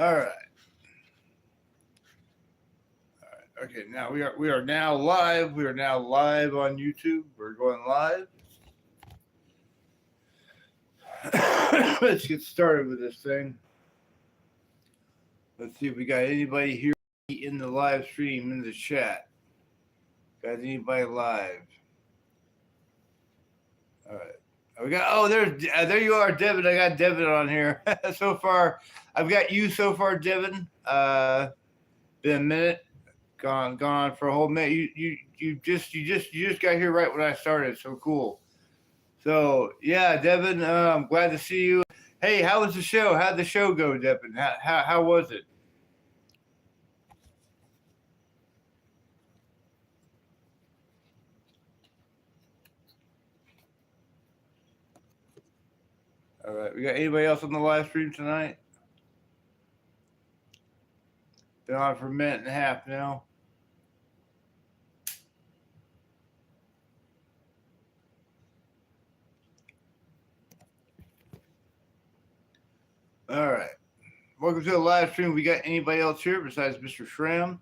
All right. Okay, now we are now live. We are now live on YouTube. We're going live. Let's get started with this thing. Let's see if we got anybody here in the live stream in the chat. Got anybody live? All right. We got. Oh, there you are, Devin. I got Devin on here so far. I've got you so far, Devin. Been a minute. Gone on for a whole minute. You just got here right when I started. So cool. So yeah, Devin, I'm glad to see you. Hey, how was the show? How'd the show go, Devin? How was it? All right, we got anybody else on the live stream tonight? Been on for a minute and a half now. All right. Welcome to the live stream. We got anybody else here besides Mr. Shram?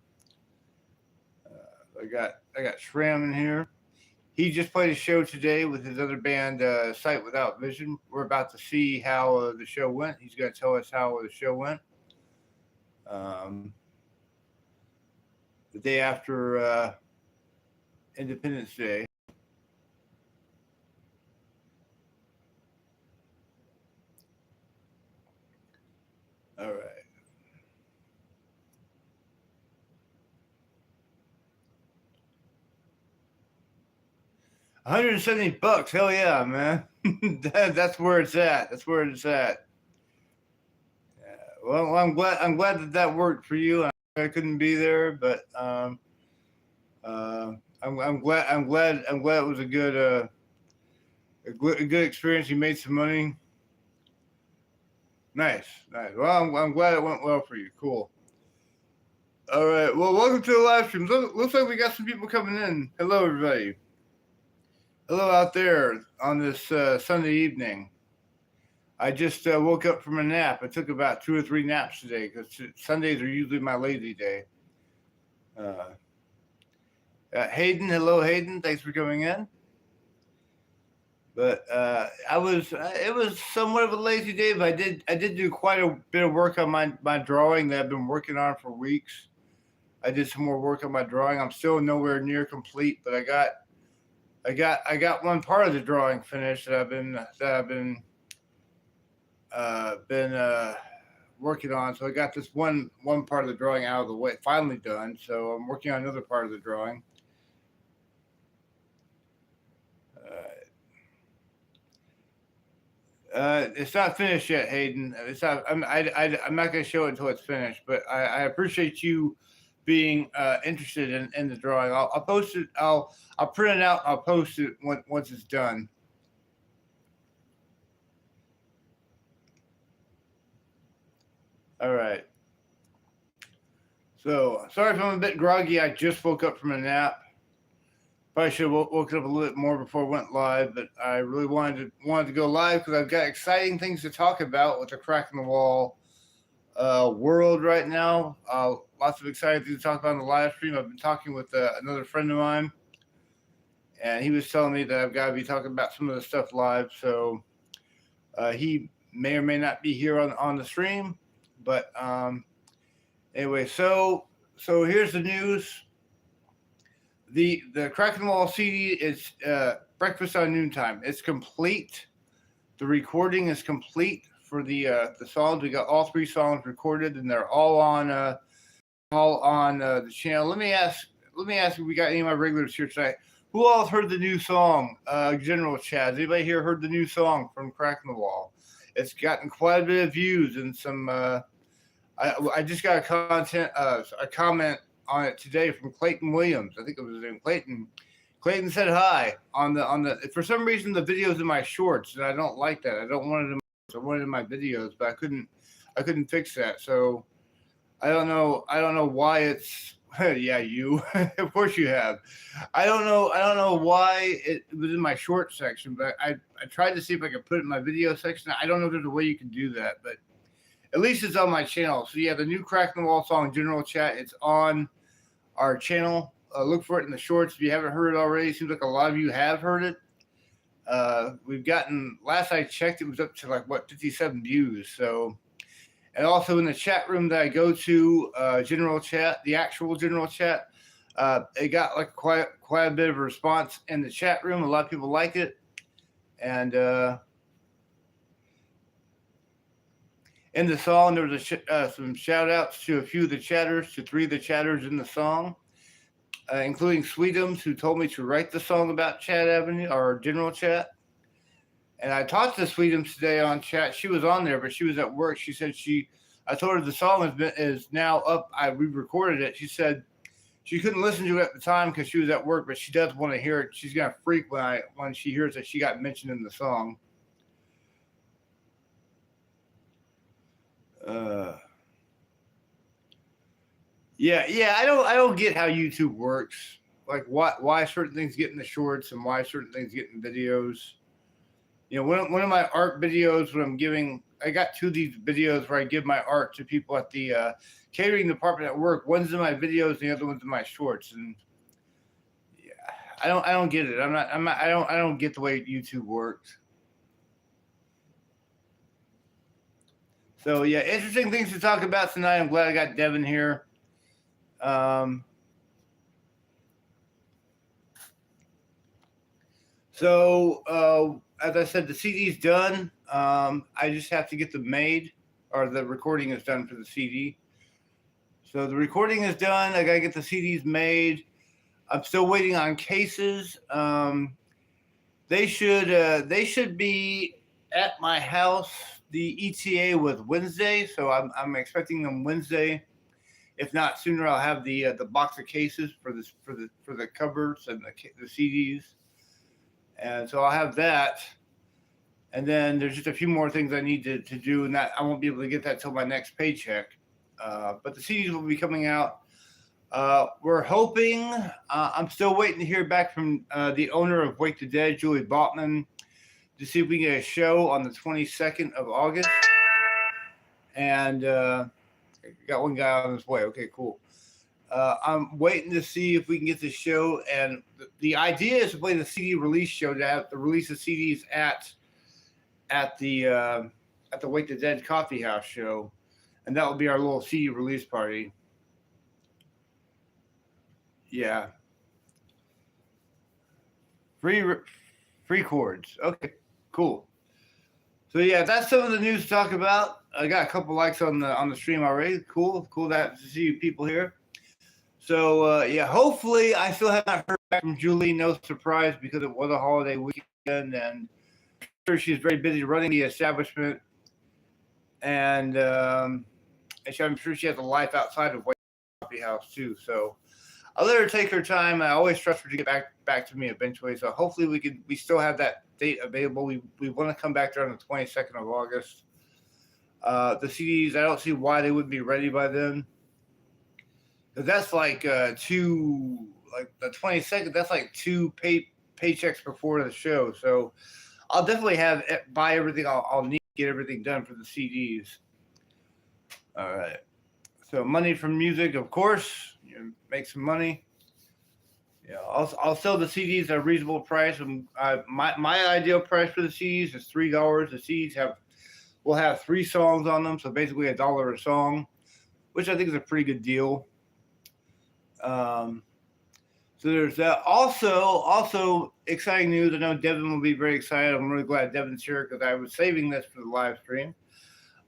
I got Shram in here. He just played a show today with his other band, Sight Without Vision. We're about to see how the show went. He's going to tell us how the show went. The day after Independence Day. All right. $170. Hell yeah, man. That's where it's at. That's where it's at. Well, I'm glad that worked for you. I couldn't be there, but I'm glad it was a good experience. You made some money. Nice. Well, I'm glad it went well for you. Cool. All right. Well, welcome to the live stream. Looks like we got some people coming in. Hello, everybody. Hello out there on this Sunday evening. I just woke up from a nap. I took about 2 or 3 naps today because Sundays are usually my lazy day. Hayden, hello, Hayden. Thanks for coming in. But it was somewhat of a lazy day, but I did do quite a bit of work on my drawing that I've been working on for weeks. I did some more work on my drawing. I'm still nowhere near complete, but I got one part of the drawing finished that I've been working on. So I got this one part of the drawing out of the way, finally done. So I'm working on another part of the drawing. It's not finished yet, Hayden. It's not. I'm not going to show it until it's finished. But I appreciate you being interested in the drawing. I'll post it. I'll print it out. I'll post it once it's done. All right. So sorry if I'm a bit groggy. I just woke up from a nap. Probably should have woken up a little bit more before I went live, but I really wanted to go live because I've got exciting things to talk about with the Crack in the Wall world right now. Lots of exciting things to talk about on the live stream. I've been talking with another friend of mine, and he was telling me that I've got to be talking about some of the stuff live. So he may or may not be here on the stream, but anyway. So here's the news. The Crack in the Wall CD is Breakfast on Noontime. It's complete. The recording is complete for the songs. We got all 3 songs recorded, and they're all on the channel. Let me ask if we got any of my regulars here tonight. Who all heard the new song? General Chad. Anybody here heard the new song from Crack in the Wall? It's gotten quite a bit of views and some. I just got a comment on it today from Clayton Williams. I think it was his name, Clayton. Clayton said hi on the. For some reason, the video's in my shorts, and I don't like that. I don't want it. I wanted it in my videos, but I couldn't fix that. So I don't know why it's. Yeah, you. Of course you have. I don't know why it was in my short section, but I tried to see if I could put it in my video section. I don't know if there's a way you can do that, but At least it's on my channel. So yeah, the new Crack in the Wall song, General Chat, it's on our channel. Look for it in the shorts if you haven't heard it already. Seems like a lot of you have heard it. We've gotten, last I checked, it was up to like 57 views. So, and also in the chat room that I go to, general chat, the actual general chat, it got like quite a bit of a response in the chat room. A lot of people like it, and in the song there was some shout outs to a few of the chatters, to 3 of the chatters in the song, including Sweetums, who told me to write the song about Chat Avenue or General Chat. And I talked to Sweetums today on chat. She was on there, but she was at work. She said I told her the song is now up. We recorded it. She said she couldn't listen to it at the time because she was at work, but she does want to hear it. She's gonna freak when she hears that she got mentioned in the song. Yeah. I don't get how YouTube works. Like why certain things get in the shorts and why certain things get in videos. You know, one of my art videos, when I'm giving, I got 2 of these videos where I give my art to people at the catering department at work. One's in my videos, and the other one's in my shorts. And yeah, I don't get it. I don't get the way YouTube works. So yeah, interesting things to talk about tonight. I'm glad I got Devin here. As I said, the CD's done. I just have to get them made, or the recording is done for the CD. So the recording is done. I gotta get the CDs made. I'm still waiting on cases. They should be at my house. The ETA was Wednesday, so I'm expecting them Wednesday. If not sooner, I'll have the box of cases for the covers and the CDs. And so I'll have that. And then there's just a few more things I need to do, and that I won't be able to get that till my next paycheck. But the CDs will be coming out. We're hoping, I'm still waiting to hear back from the owner of Wake the Dead, Julie Botman, to see if we can get a show on the 22nd of August. And got one guy on his way. Okay, cool. I'm waiting to see if we can get the show, and the idea is to play the CD release show, to have to release the CDs at the Wake the Dead Coffee House show, and that will be our little CD release party. Yeah, free chords. Okay, cool. So yeah, that's some of the news to talk about. I got a couple likes on the stream already. Cool to see you people here. So yeah, hopefully I still have not heard back from Julie. No surprise, because it was a holiday weekend, and I'm sure she's very busy running the establishment, and I'm sure she has a life outside of White Coffee House too. So I'll let her take her time. I always trust her to get back to me eventually. So hopefully we still have that date available. We want to come back there on the 22nd of August. The CDs, I don't see why they wouldn't be ready by then. Because that's like the 22nd, that's like 2 paychecks before the show. So I'll definitely buy everything I'll need to get everything done for the CDs. All right. So money from music, of course, make some money. Yeah, I'll sell the CDs at a reasonable price. My ideal price for the CDs is $3. The CDs will have 3 songs on them, so basically $1 a song, which I think is a pretty good deal. So there's that. Also exciting news. I know Devin will be very excited. I'm really glad Devin's here, because I was saving this for the live stream.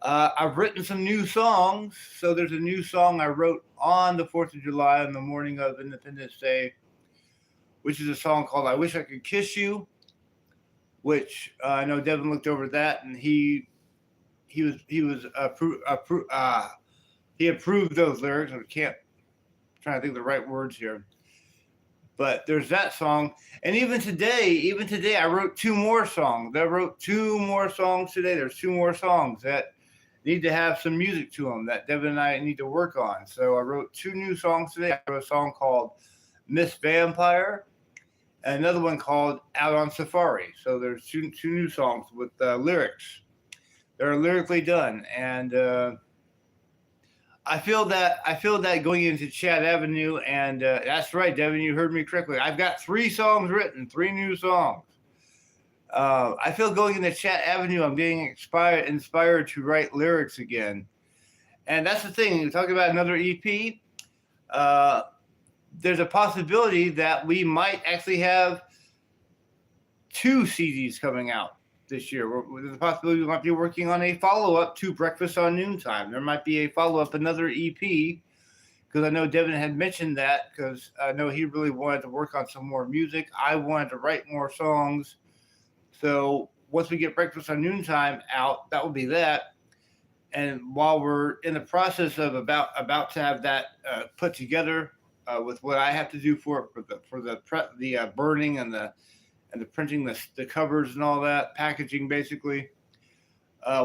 I've written some new songs. So there's a new song I wrote on the 4th of July, on the morning of Independence Day, which is a song called "I Wish I Could Kiss You," which I know Devin looked over that, and he approved those lyrics. I'm trying to think of the right words here. But there's that song. And even today, I wrote 2 more songs. I wrote 2 more songs today. There's 2 more songs that need to have some music to them that Devin and I need to work on. So I wrote 2 new songs today. I wrote a song called Miss Vampire, and another one called Out on Safari. So there's two new songs with lyrics They're lyrically done, and I feel that going into Chat Avenue, and that's right, Devin, you heard me correctly. I've got 3 songs written, 3 new songs. I feel going into Chat Avenue, I'm getting inspired to write lyrics again, and that's the thing. You talk about another EP. Uh, there's a possibility that we might actually have 2 CDs coming out this year. There's a possibility we might be working on a follow-up to Breakfast on Noontime. There might be a follow-up, another EP, because I know Devin had mentioned that, because I know he really wanted to work on some more music. I wanted to write more songs. So once we get Breakfast on Noontime out, that will be that. And while we're in the process of about to have that put together with what I have to do for the burning and the printing, the covers and all that, packaging basically.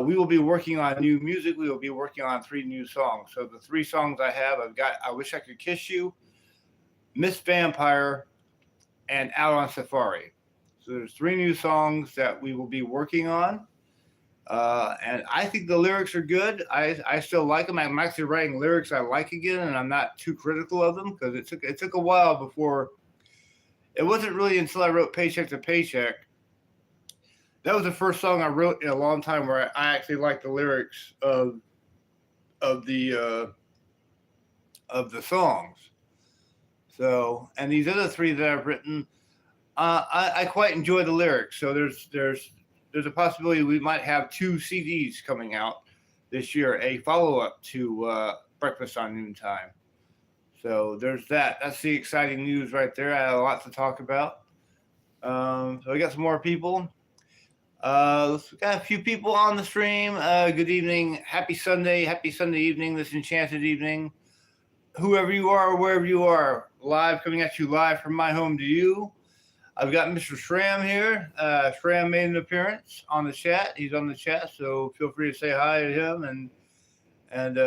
We will be working on new music. We will be working on 3 new songs. So the 3 songs I've got I Wish I Could Kiss You, Miss Vampire, and Out on Safari. So there's 3 new songs that we will be working on. And I think the lyrics are good. I still like them. I'm actually writing lyrics I like again, and I'm not too critical of them, because it took a while before. It wasn't really until I wrote Paycheck to Paycheck. That was the first song I wrote in a long time where I actually liked the lyrics of the songs. So, and these other 3 that I've written, I quite enjoy the lyrics. So there's a possibility we might have 2 CDs coming out this year, a follow-up to Breakfast on Noontime. So there's that. That's the exciting news right there. I had a lot to talk about. So I got some more people. We got a few people on the stream. Good evening. Happy Sunday evening, this enchanted evening. Whoever you are, wherever you are, coming at you live from my home to you. I've got Mr. Shram here. Shram made an appearance on the chat. He's on the chat, so feel free to say hi to him and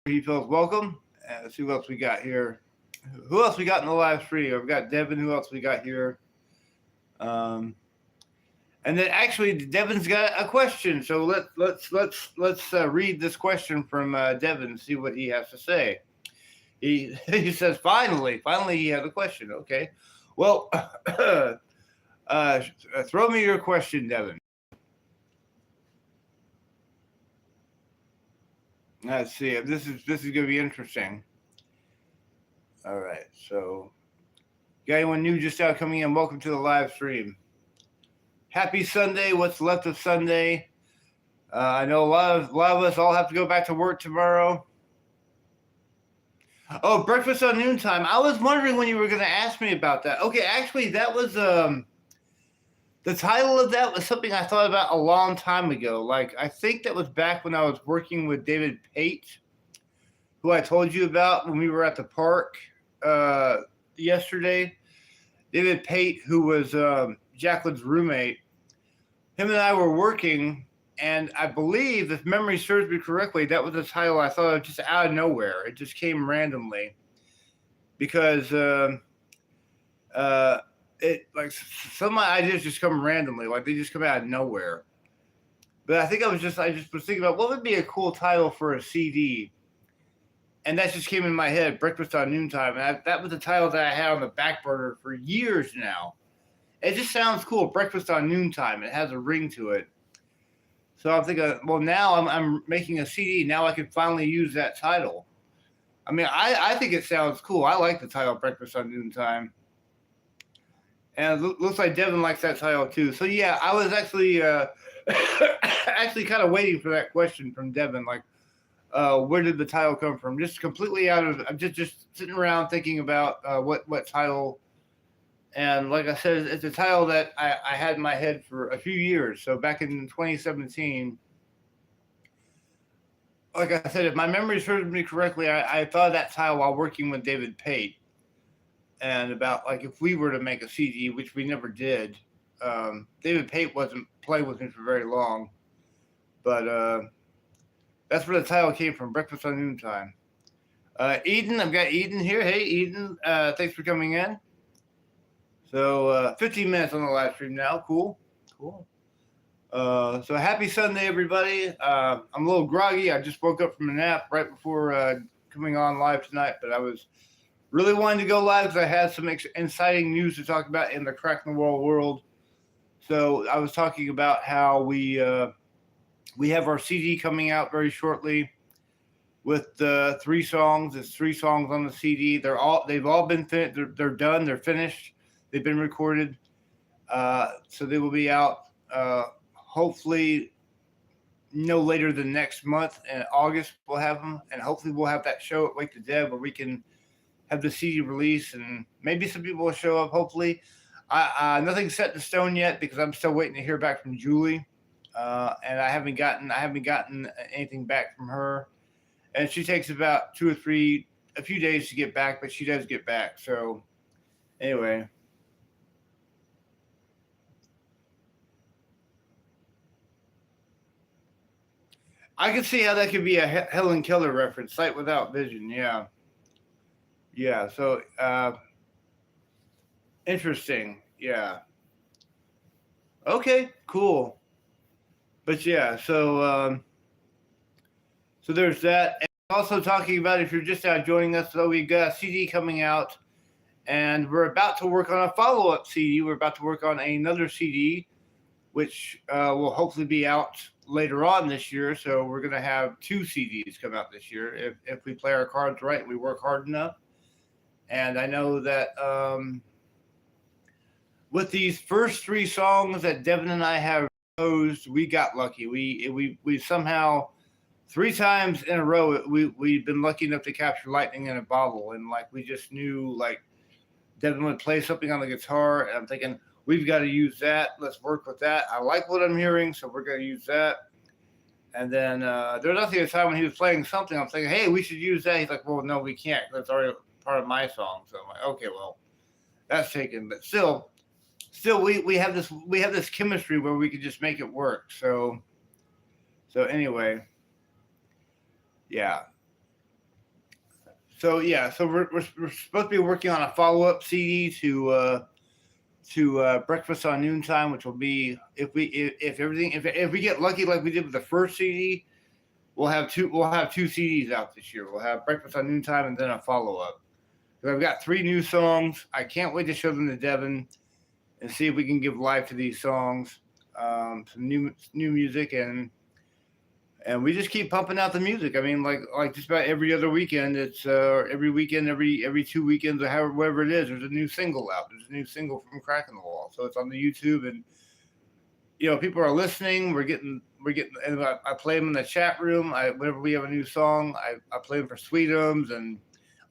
he feels welcome. Let's see what else we got here. Who else we got in the live stream? I've got Devin. Who else we got here? And then actually, Devin's got a question. So let's read this question from Devin and see what he has to say. He says, finally he has a question. Okay. Well, throw me your question, Devin. Let's see. This is going to be interesting. All right. So, got anyone new just now coming in? Welcome to the live stream. Happy Sunday. What's left of Sunday? I know a lot of us all have to go back to work tomorrow. Oh, Breakfast on Noontime. I was wondering when you were going to ask me about that. Okay, actually, that was the title of that was something I thought about a long time ago. Like, I think that was back when I was working with David Pate, who I told you about when we were at the park yesterday. David Pate, who was Jacqueline's roommate. Him and I were working, and I believe, if memory serves me correctly, that was the title I thought of just out of nowhere. It just came randomly because it like some of my ideas just come randomly, like they just come out of nowhere. But I think I just was thinking about what would be a cool title for a CD, and that just came in my head, Breakfast on Noontime, and that was the title that I had on the back burner for years now. It just sounds cool, Breakfast on Noontime. It has a ring to it. So I'm thinking, well, now I'm making a CD. Now I can finally use that title. I mean, I think it sounds cool. I like the title Breakfast on Noontime. And it looks like Devin likes that title too. So yeah, I was actually actually kind of waiting for that question from Devin. Like, where did the title come from? Just completely out of, I'm just sitting around thinking about what title. And like I said, it's a title that I had in my head for a few years. So back in 2017, like I said, if my memory serves me correctly, I thought of that title while working with David Pate. And about like if we were to make a CD, which we never did. David Pate wasn't playing with me for very long. But that's where the title came from, Breakfast on Noontime. Eden, I've got Eden here. Hey, Eden, thanks for coming in. So 15 minutes on the live stream now. Cool. So happy Sunday, everybody. I'm a little groggy. I just woke up from a nap right before coming on live tonight, but I was really wanting to go live because I had some exciting news to talk about in the Crack in the Wall world. So I was talking about how we have our CD coming out very shortly with the 3 songs. It's 3 songs on the CD. They've all been they're done. They're finished. They've been recorded. So they will be out hopefully no later than next month. In August we'll have them, and hopefully we'll have that show at Wake the Dead where we can have the CD release, and maybe some people will show up. Hopefully, nothing's set in stone yet because I'm still waiting to hear back from Julie, and I haven't gotten anything back from her, and she takes about a few days to get back, but she does get back. So anyway. I can see how that could be a Helen Keller reference, Sight Without Vision. Yeah. Yeah. So, interesting. Yeah. Okay. Cool. But yeah. So there's that. And also talking about, if you're just now joining us, so we got a CD coming out, and we're about to work on a follow-up CD. We're about to work on another CD, which will hopefully be out later on this year. So we're going to have 2 CDs come out this year if we play our cards right and we work hard enough. And I know that with these first 3 songs that Devin and I have posed, we got lucky. We somehow 3 times in a row we've been lucky enough to capture lightning in a bottle, and like we just knew like Devin would play something on the guitar, and I'm thinking, we've got to use that. Let's work with that. I like what I'm hearing, so we're going to use that. And then there was nothing at a time when he was playing something. I'm thinking, hey, we should use that. He's like, well, no, we can't. That's already part of my song. So I'm like, okay, well, that's taken. But still, we have this chemistry where we could just make it work. So anyway, yeah. So we're supposed to be working on a follow-up CD to Breakfast on Noontime, which will be, if we get lucky like we did with the first CD, we'll have 2 CDs out this year. We'll have Breakfast on Noontime and then a follow-up. So I've got 3 new songs. I can't wait to show them to Devin and see if we can give life to these songs. Some new music, and we just keep pumping out the music. I mean, like just about every other weekend, it's every weekend, every 2 weekends, or however it is, there's a new single out. There's a new single from Crack in the Wall. So it's on the YouTube, and people are listening. We're getting, and I play them in the chat room. Whenever we have a new song, I play them for Sweetums and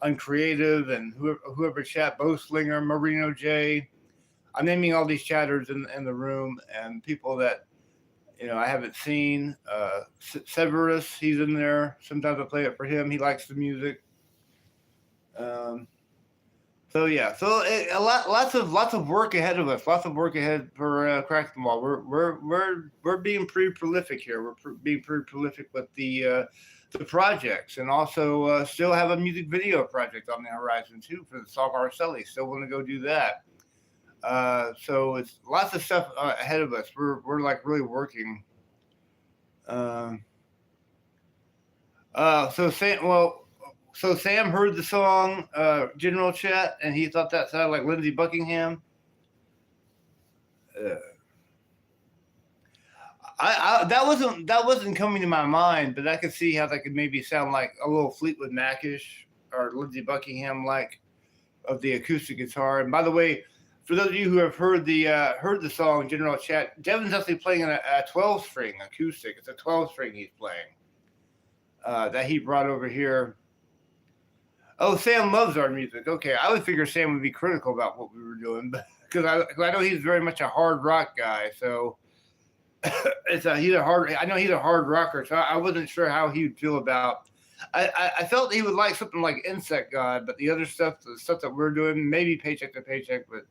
Uncreative and whoever chat, Bo Slinger, Marino J. I'm naming all these chatters in the room, and people that I haven't seen. Severus, he's in there. Sometimes I play it for him. He likes the music. So yeah, lots of work ahead of us. Lots of work ahead for Crack in the Wall. We're being pretty prolific here. We're being pretty prolific with the projects, and also still have a music video project on the horizon too for the song Arcelli. Still want to go do that. So it's lots of stuff ahead of us. We're like really working. So Sam heard the song General Chat, and he thought that sounded like Lindsey Buckingham. That wasn't coming to my mind, but I could see how that could maybe sound like a little Fleetwood Mac-ish or Lindsey Buckingham like of the acoustic guitar. And by the way, for those of you who have heard the song General Chat, Devin's actually playing a 12-string acoustic. It's a 12-string he's playing that he brought over here. Oh, Sam loves our music. Okay, I would figure Sam would be critical about what we were doing, but because I know he's very much a hard rock guy. So he's a hard rocker. So I wasn't sure how he would feel about. I felt he would like something like Insect God, but the other stuff, the stuff that we're doing, maybe Paycheck to Paycheck, but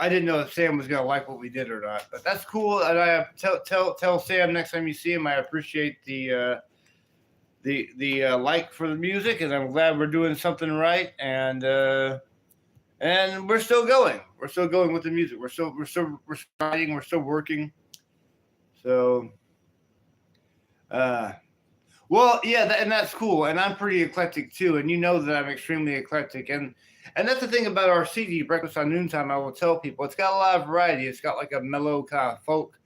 I didn't know if Sam was gonna like what we did or not. But that's cool, and I tell Sam next time you see him, I appreciate the like for the music, and I'm glad we're doing something right, and we're still going. We're still going with the music. We're still writing. We're still working. So, uh, well, yeah, and that's cool. And I'm pretty eclectic too. And you know that I'm extremely eclectic. And that's the thing about our CD, Breakfast on Noontime. I will tell people it's got a lot of variety. It's got like a mellow kind of folk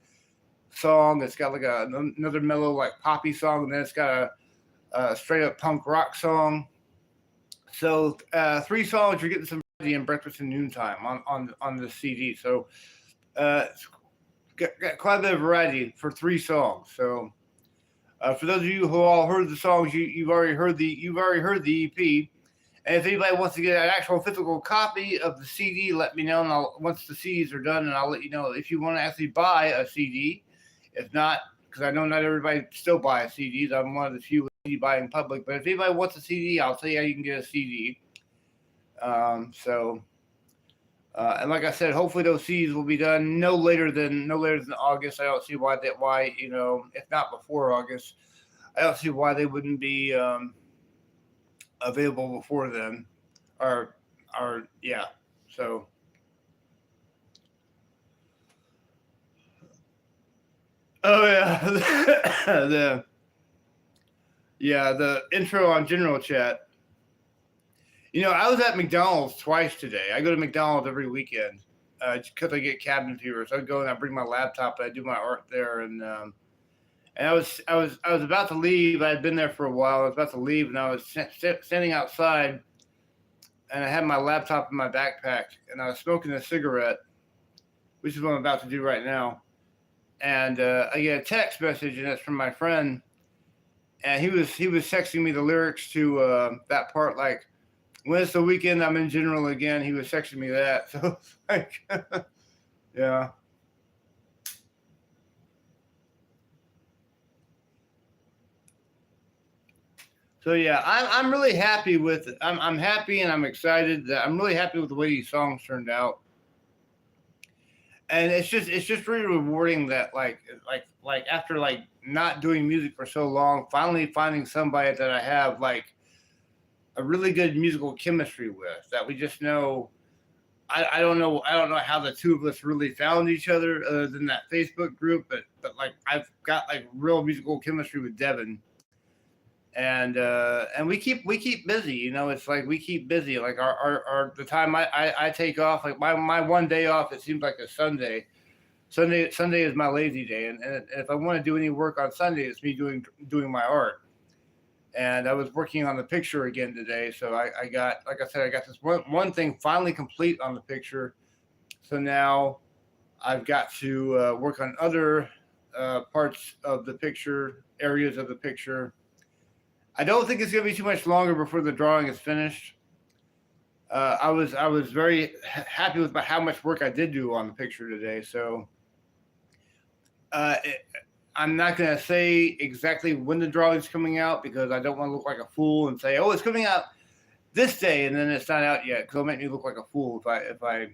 song. It's got like another mellow like poppy song, and then it's got a straight up punk rock song. So 3 songs you're getting some variety in Breakfast and Noontime on the CD. So it's got quite a bit of variety for 3 songs. So for those of you who all heard the songs, you've already heard the EP. And if anybody wants to get an actual physical copy of the CD, let me know. And once the CDs are done, and I'll let you know if you want to actually buy a CD. If not, because I know not everybody still buys CDs. I'm one of the few CD buying public. But if anybody wants a CD, I'll tell you how you can get a CD. And like I said, hopefully those CDs will be done no later than August. I don't see why if not before August, I don't see why they wouldn't be available before then. Or yeah. So. Oh yeah, the intro on general chat. I was at McDonald's twice today. I go to McDonald's every weekend because I get cabin fever. So I go and I bring my laptop and I do my art there. And I was about to leave. I had been there for a while. I was about to leave, and I was standing outside, and I had my laptop in my backpack, and I was smoking a cigarette, which is what I'm about to do right now. And I get a text message, and it's from my friend, and he was texting me the lyrics to that part, like, when it's the weekend, I'm in general again. He was texting me that, so like, yeah. So yeah, I'm really happy with it. I'm happy and I'm excited. I'm really happy with the way these songs turned out. And it's just really rewarding that like after like not doing music for so long, finally finding somebody that I have like a really good musical chemistry with, that we just know. I don't know how the two of us really found each other other than that Facebook group, but like I've got like real musical chemistry with Devin. And we keep busy. It's like we keep busy. Like our the time I take off, like my one day off, it seems like a Sunday. Sunday is my lazy day, and if I want to do any work on Sunday, it's me doing my art. And I was working on the picture again today, so I got, like I said, I got this one thing finally complete on the picture. So now I've got to work on other parts of the picture, areas of the picture. I don't think it's going to be too much longer before the drawing is finished. I was very happy with how much work I did do on the picture today. So I'm not going to say exactly when the drawing's coming out, because I don't want to look like a fool and say, "Oh, it's coming out this day," and then it's not out yet, because it'll make me look like a fool if I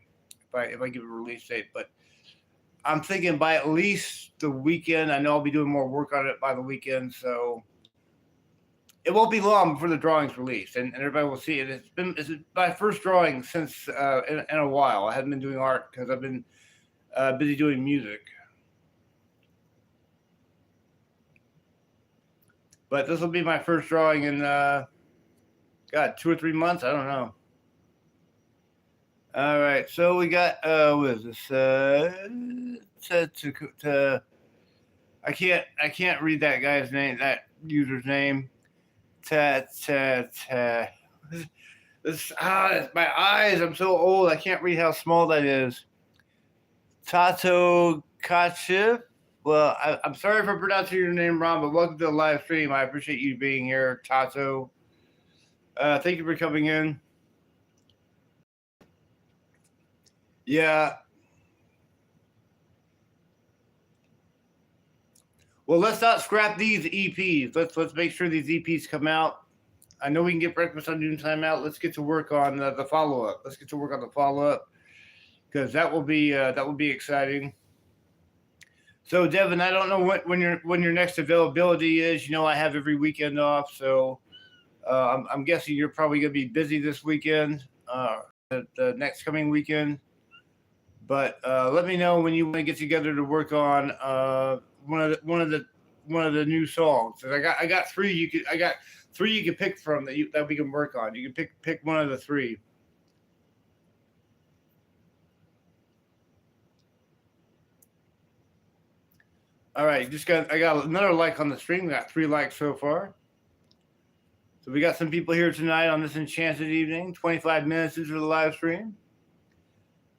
give a release date. But I'm thinking by at least the weekend. I know I'll be doing more work on it by the weekend, so it won't be long before the drawing's released, and everybody will see it. It's my first drawing since in a while. I haven't been doing art because I've been busy doing music. But this will be my first drawing in 2 or 3 months. I don't know. All right, so we got what is this? I can't read that guy's name, that user's name. This my eyes. I'm so old. I can't read how small that is. Tato Kachiv. Well, I'm sorry for pronouncing your name wrong, but welcome to the live stream. I appreciate you being here, Tato. Thank you for coming in. Yeah. Well, let's not scrap these EPs. Let's make sure these EPs come out. I know we can get Breakfast on Noontime out. Let's get to work on the follow up. Let's get to work on the follow up, because that will be exciting. So, Devin, I don't know when your next availability is. I have every weekend off, so I'm guessing you're probably going to be busy this weekend, the next coming weekend. But let me know when you want to get together to work on the new songs. And I got three. I got three you could pick from that we can work on. You can pick one of the three. All right, I got another like on the stream. We got 3 likes so far. So we got some people here tonight on this enchanted evening. 25 minutes into the live stream.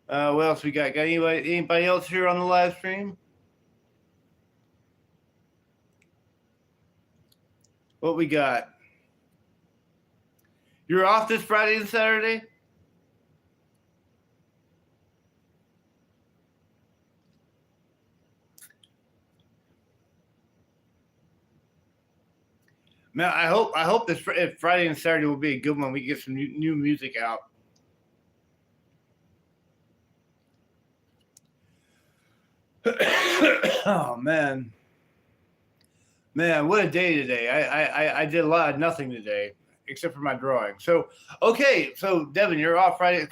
What else we got? Got anybody else here on the live stream? What we got? You're off this Friday and Saturday? Man, I hope this Friday and Saturday will be a good one. We get some new music out. Oh man, what a day today! I did a lot of nothing today except for my drawing. So okay, so Devin, you're off Friday.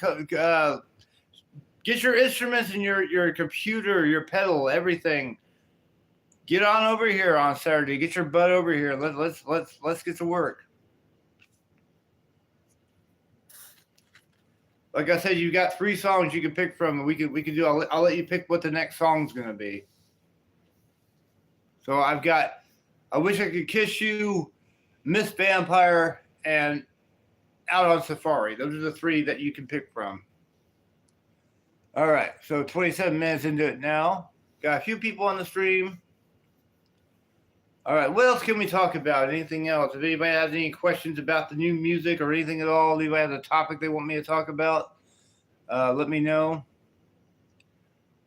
Get your instruments and your computer, your pedal, everything. Get on over here on Saturday. Get your butt over here. Let's get to work. Like I said, you got 3 songs you can pick from. We can do. I'll let you pick what the next song's gonna be. So I've got I Wish I Could Kiss You, Miss Vampire, and Out on Safari. Those are the 3 that you can pick from. All right, so 27 minutes into it now. Got a few people on the stream. All right, what else can we talk about? Anything else? If anybody has any questions about the new music or anything at all, anybody has a topic they want me to talk about, let me know.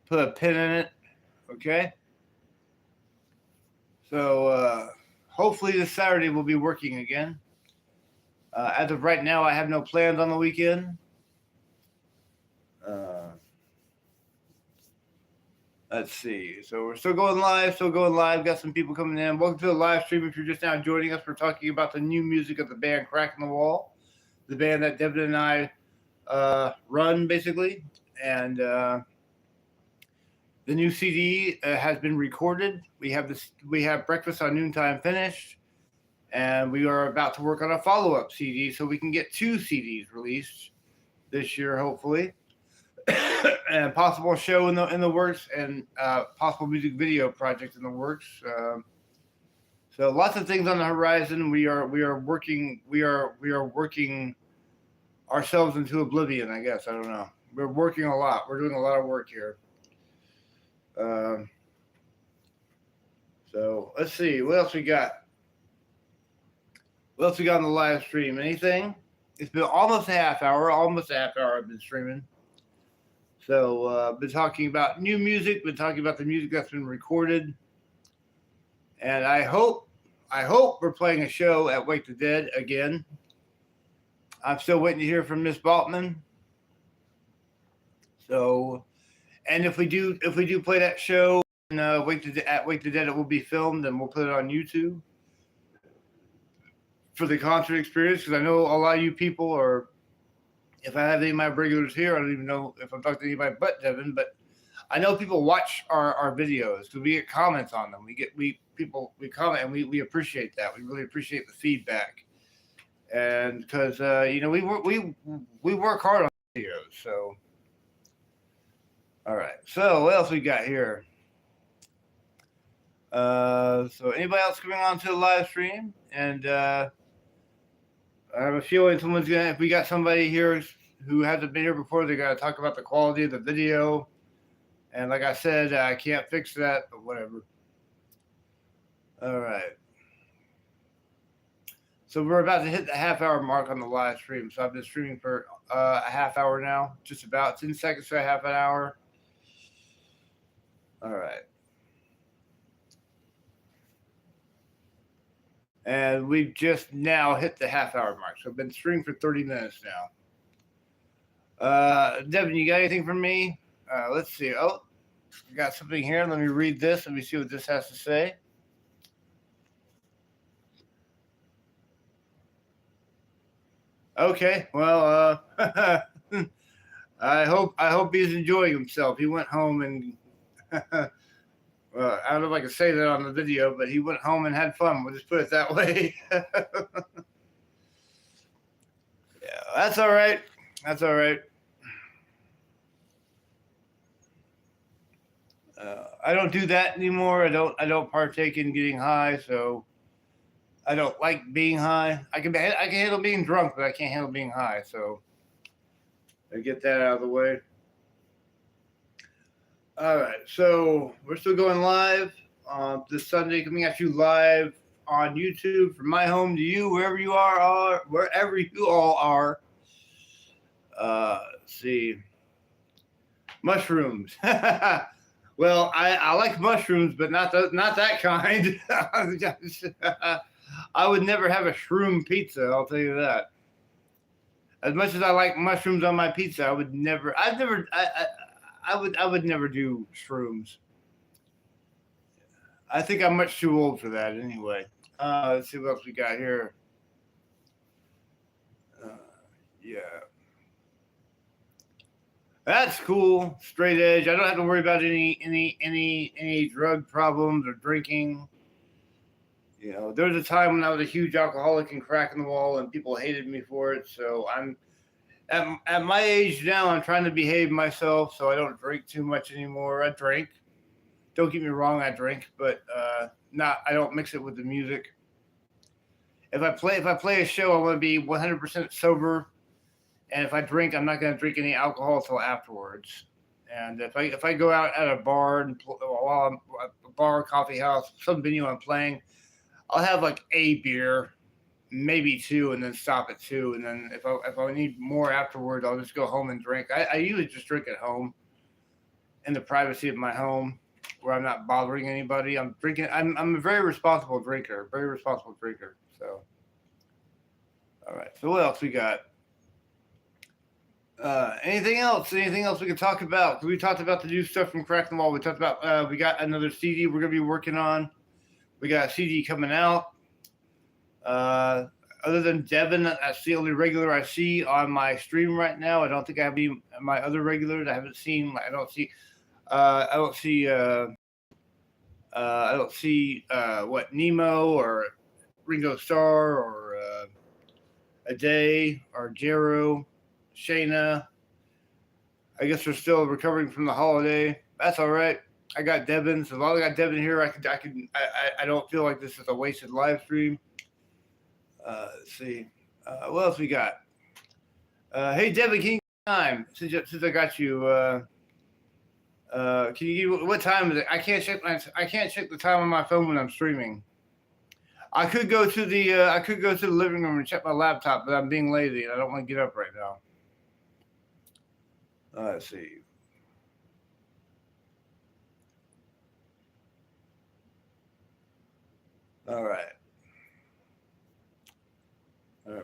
Put a pin in it, okay? So hopefully this Saturday we'll be working again. As of right now, I have no plans on the weekend. Let's see. So we're still going live. Got some people coming in. Welcome to the live stream. If you're just now joining us, we're talking about the new music of the band Cracking the Wall, the band that Devin and I run, basically. And the new CD has been recorded. We have Breakfast on Noontime finished. And we are about to work on a follow-up CD so we can get 2 CDs released this year, hopefully. And possible show in the works, and possible music video project in the works. So lots of things on the horizon. We are working ourselves into oblivion, I guess. I don't know. We're working a lot. We're doing a lot of work here. So let's see what else we got. What else we got on the live stream? Anything? It's been almost a half hour. I've been streaming. So been talking about new music, been talking about the music that's been recorded. And I hope we're playing a show at Wake the Dead again. I'm still waiting to hear from Miss Baltman. So, and if we do play that show at Wake the Dead, it will be filmed and we'll put it on YouTube for the concert experience, because I know a lot of you people are. If I have any of my regulars here, I don't even know if I'm talking to anybody but Devin, but I know people watch our videos because we get comments on them. We comment, and we appreciate that. We really appreciate the feedback, and because we work hard on videos. So, all right. So what else we got here? So anybody else coming on to the live stream? And I have a feeling if we got somebody here who hasn't been here before, they're going to talk about the quality of the video. And like I said, I can't fix that, but whatever. All right. So we're about to hit the half-hour mark on the live stream. So I've been streaming for a half hour now, just about 10 seconds to a half an hour. All right. And we've just now hit the half-hour mark. So I've been streaming for 30 minutes now. Devin, you got anything from me? Let's see. Oh, I got something here. Let me read this. Let me see what this has to say. Okay. Well, I hope he's enjoying himself. He went home and I don't know if I can say that on the video, but he went home and had fun. We'll just put it that way. Yeah, that's all right. That's all right. I don't do that anymore. I don't partake in getting high, so I don't like being high. I can handle being drunk, but I can't handle being high. So I get that out of the way. All right, so we're still going live this Sunday, coming at you live on YouTube from my home to you, wherever you are wherever you all are. Let's see, mushrooms. Well, I like mushrooms, but not that kind. I would never have a shroom pizza. I'll tell you that. As much as I like mushrooms on my pizza, I would never. I would never do shrooms. I think I'm much too old for that anyway. Let's see what else we got here. Yeah. That's cool. Straight edge. I don't have to worry about any drug problems or drinking. You know, there was a time when I was a huge alcoholic and crack in the wall, and people hated me for it. So I'm at my age now. I'm trying to behave myself, so I don't drink too much anymore. I drink. Don't get me wrong, I drink, but I don't mix it with the music. If I play a show, I want to be 100% sober. And if I drink, I'm not going to drink any alcohol until afterwards. And if I go out at a bar and while I'm at a bar, coffee house, some venue I'm playing, I'll have like a beer, maybe two, and then stop at two. And then if I need more afterwards, I'll just go home and drink. I usually just drink at home, in the privacy of my home, where I'm not bothering anybody. I'm drinking. I'm a very responsible drinker. So, all right. So what else we got? Anything else? Anything else we can talk about? Because we talked about the new stuff from Crack in the Wall. We talked about we got another CD we're gonna be working on. We got a CD coming out. Other than Devin, that's the only regular I see on my stream right now. I don't think I have any my other regulars. I haven't seen. I don't see what Nemo or Ringo Starr or Ade or Jero. Shayna, I guess we're still recovering from the holiday. That's all right. I got Devin, so as long as I got Devin here, I don't feel like this is a wasted live stream. Let's see, what else we got? Hey Devin, can you give time since I got you? Can you give what time is it? I can't check the time on my phone when I'm streaming. I could go to the living room and check my laptop, but I'm being lazy and I don't want to get up right now. Let's see. All right.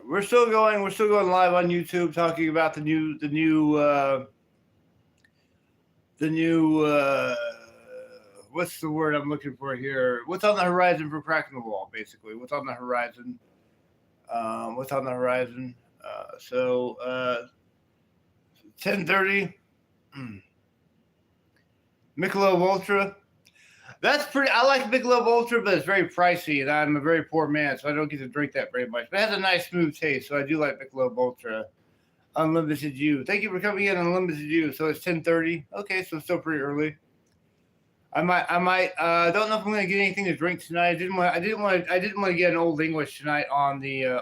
We're still going live on YouTube, talking about the new what's the word I'm looking for here? What's on the horizon for Cracking the Wall, basically. What's on the horizon? So 10:30. Michelob Ultra. That's pretty. I like Michelob Ultra, but it's very pricey, and I'm a very poor man, so I don't get to drink that very much. But it has a nice, smooth taste, so I do like Michelob Ultra. Unlimited You. Thank you for coming in, Unlimited You. So it's 10:30. Okay, so it's still pretty early. I might. Don't know if I'm going to get anything to drink tonight. I didn't want to get an Old English tonight on the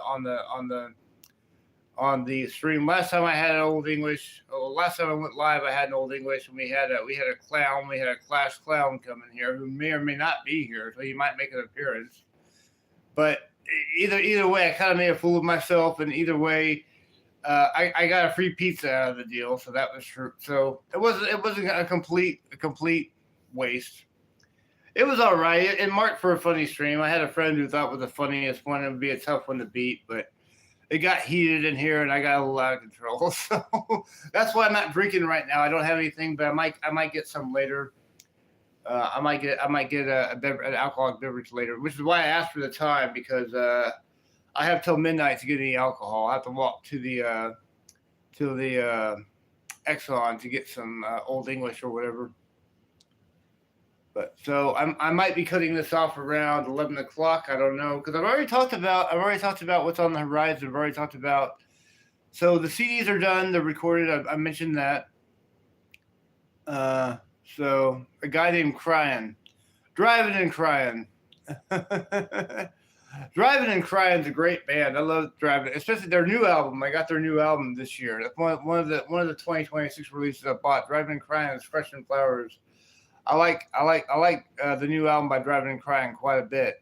stream. Last time I had an Old English. Last time I went live, I had an Old English, and we had a clown. We had a Clash clown coming here who may or may not be here, so he might make an appearance. But either way, I kind of made a fool of myself, and either way, I got a free pizza out of the deal, so that was true. So it wasn't a complete waste. It was all right. It marked for a funny stream. I had a friend who thought it was the funniest one. It would be a tough one to beat, but it got heated in here, and I got a little out of control. So that's why I'm not drinking right now. I don't have anything, but I might get some later. I might get an alcoholic beverage later, which is why I asked for the time, because I have till midnight to get any alcohol. I have to walk to the Exxon to get some Old English or whatever. But so I might be cutting this off around 11 o'clock. I don't know because I've already talked about what's on the horizon. I've already talked about. So the CDs are done. They're recorded. I mentioned that. So a guy named Crying, Driving and Crying. Driving and Crying is a great band. I love Driving, especially their new album. I got their new album this year. That's one of the 2026 releases I bought. Driving and Crying is Fresh and Flowers. I like the new album by Driving and Crying quite a bit.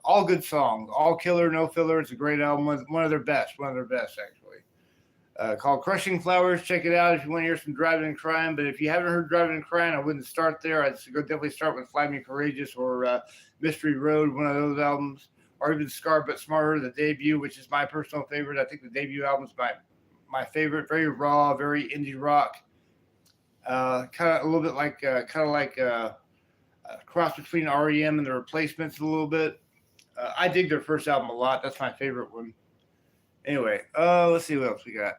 All good songs, all killer, no filler. It's a great album. One of their best. One of their best actually. Called Crushing Flowers. Check it out if you want to hear some Driving and Crying. But if you haven't heard Driving and Crying, I wouldn't start there. I'd definitely start with Fly Me Courageous or Mystery Road, one of those albums, or even Scar But Smarter, the debut, which is my personal favorite. I think the debut album is my favorite. Very raw, very indie rock. Kind of a little bit like a cross between REM and the Replacements a little bit. I dig their first album a lot. That's my favorite one. Anyway, let's see what else we got.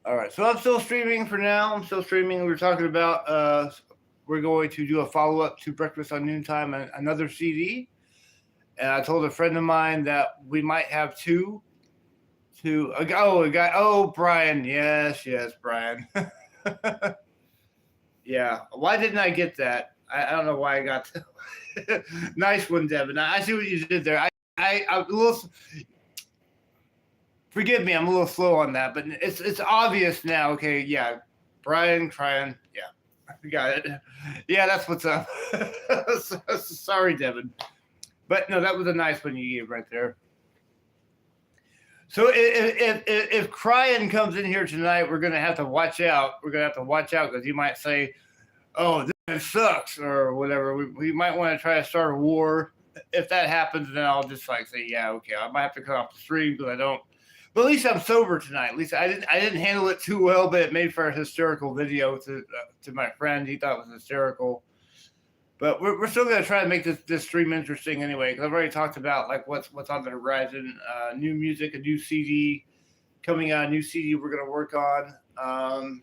All right, so I'm still streaming for now. I'm still streaming. We were talking about we're going to do a follow-up to Breakfast on Noontime, another CD. And I told a friend of mine that we might have two. A guy. Oh, Brian. Yes, Brian. Yeah. Why didn't I get that? I don't know why I got that. Nice one, Devin. I see what you did there. I'm a little. Forgive me, I'm a little slow on that, but it's obvious now. Okay, yeah, Brian Crying. Yeah, we got it. Yeah, that's what's up. Sorry, Devin. But no, that was a nice one you gave right there. So if Crying comes in here tonight, we're gonna have to watch out. We're gonna have to watch out because he might say, "Oh, this sucks" or whatever. We might want to try to start a war. If that happens, then I'll just like say, "Yeah, okay." I might have to cut off the stream because I don't. But at least I'm sober tonight. At least I didn't handle it too well, but it made for a hysterical video to my friend. He thought it was hysterical. But we're still gonna try to make this stream interesting anyway, because I've already talked about like what's on the horizon, new music, a new CD coming out, a new CD we're gonna work on,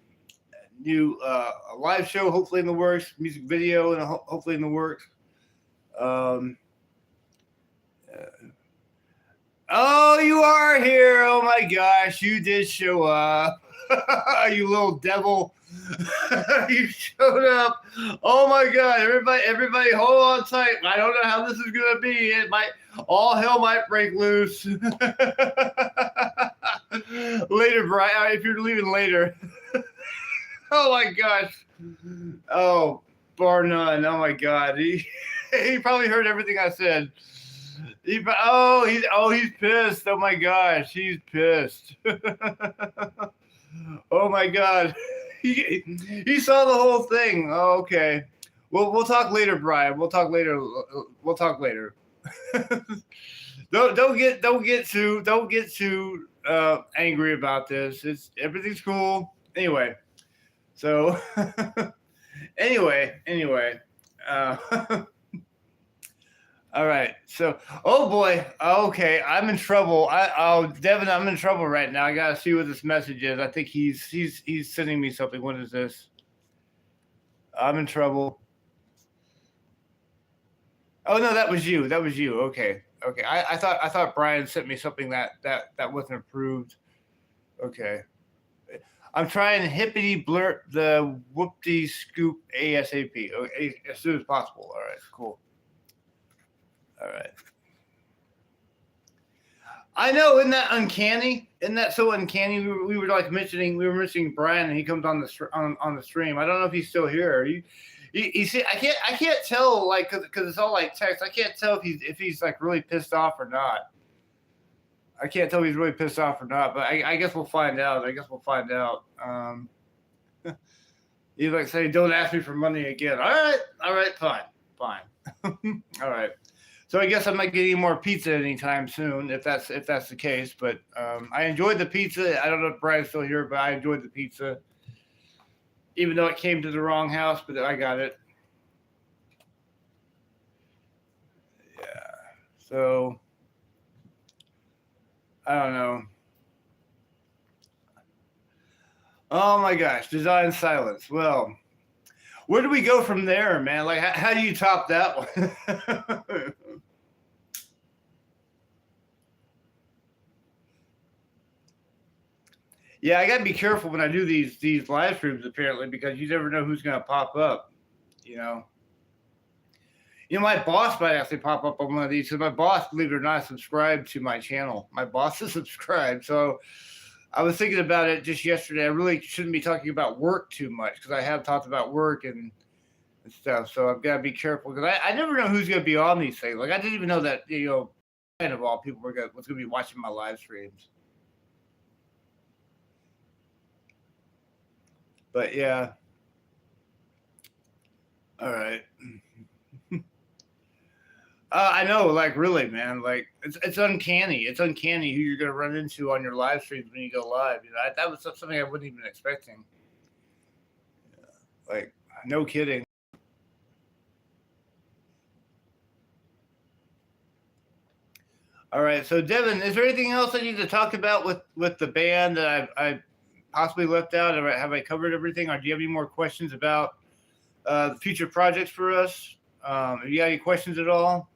new a live show hopefully in the works, music video and hopefully in the works. Oh, you are here! Oh my gosh, you did show up, you little devil. You showed up. Oh my god, everybody hold on tight. I don't know how this is gonna be. All hell might break loose. Later, Brian, if you're leaving later. Oh my gosh. Oh, bar none. Oh my god. He probably heard everything I said. He's pissed. Oh my gosh, he's pissed. Oh my god. He saw the whole thing. Oh, okay. We'll talk later, Brian. We'll talk later. Don't get too angry about this. Everything's cool. Anyway. So anyway. All right. So, oh boy. Okay, I'm in trouble. Devin, I'm in trouble right now. I gotta see what this message is. I think he's sending me something. What is this? I'm in trouble. Oh no, that was you. Okay. I thought Brian sent me something that wasn't approved. Okay. I'm trying hippity blurt the whoopty scoop ASAP. Okay, as soon as possible. All right. Cool. All right. I know, isn't that uncanny? Isn't that so uncanny? We were mentioning Brian, and he comes on the stream. I don't know if he's still here. You see, I can't tell, like, because it's all like text. I can't tell if he's like really pissed off or not. I can't tell if he's really pissed off or not, but I guess we'll find out. He's like saying, "Don't ask me for money again." All right, fine. All right. So I guess I'm not getting more pizza anytime soon, if that's the case. But I enjoyed the pizza. I don't know if Brian's still here, but I enjoyed the pizza, even though it came to the wrong house. But I got it. Yeah. So I don't know. Oh my gosh, design silence. Well, Where do we go from there, man? Like, how do you top that one? Yeah, I gotta be careful when I do these live streams apparently because you never know who's gonna pop up. You know, my boss might actually pop up on one of these because my boss, believe it or not, subscribed to my channel. My boss is subscribed, so I was thinking about it just yesterday. I really shouldn't be talking about work too much because I have talked about work and stuff. So I've got to be careful because I never know who's going to be on these things. Like I didn't even know that kind of all people was going to be watching my live streams. But yeah. All right. I know, like really, man. Like it's uncanny. It's uncanny who you're going to run into on your live streams when you go live. That was something I wasn't even expecting. Like, no kidding. All right, so Devin, is there anything else I need to talk about with the band that I possibly left out? Have I covered everything, or do you have any more questions about future projects for us? Have you got any questions at all?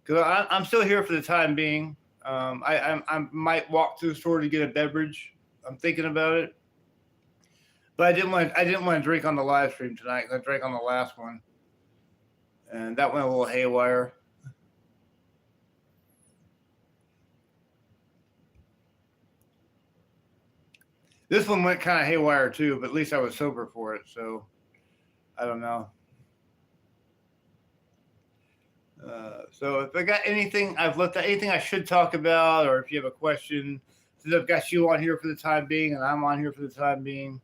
Because I'm still here for the time being. I might walk to the store to get a beverage. I'm thinking about it, but I didn't want to drink on the live stream tonight. I drank on the last one, and that went a little haywire. This one went kind of haywire too, but at least I was sober for it, so I don't know. So if I got anything I've looked at, anything I should talk about, or if you have a question, since I've got you on here for the time being, and I'm on here for the time being.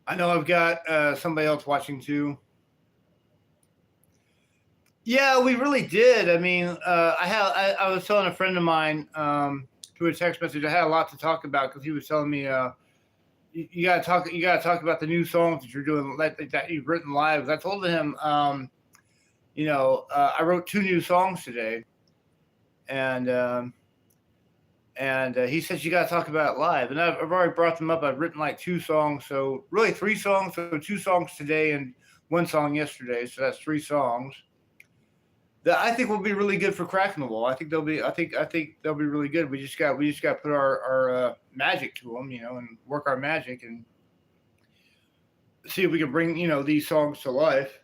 I know I've got somebody else watching too. Yeah, we really did. I mean, I was telling a friend of mine through a text message. I had a lot to talk about because he was telling me you gotta talk about the new songs that you're doing that you've written live. I told him I wrote 2 new songs today, and he says you gotta talk about it live. And I've already brought them up. I've written like 2 songs, so really 3 songs. So 2 songs today and 1 song yesterday. So that's 3 songs that I think will be really good for Cracking the Wall. I think they'll be really good. We just got to put our magic to them, and work our magic and see if we can bring these songs to life.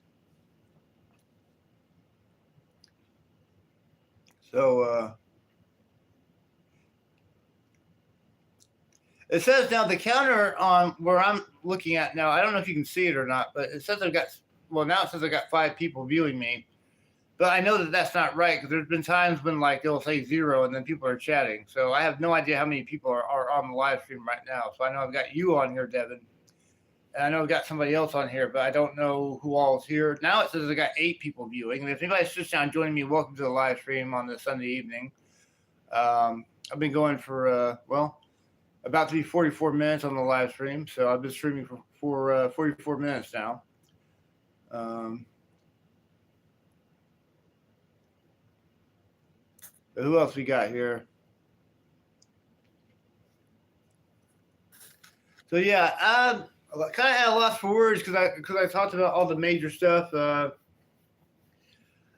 So it says now the counter on where I'm looking at now. I don't know if you can see it or not, but it says now it says I got 5 people viewing me. But I know that that's not right because there's been times when like they'll say 0 and then people are chatting. So I have no idea how many people are on the live stream right now. So I know I've got you on here, Devin. And I know I've got somebody else on here, but I don't know who all is here. Now it says I got 8 people viewing. And if anybody's just now joining me, welcome to the live stream on this Sunday evening. I've been going for, about to be 44 minutes on the live stream. So I've been streaming for 44 minutes now. Who else we got here? So yeah, I kind of had a loss for words because I talked about all the major stuff.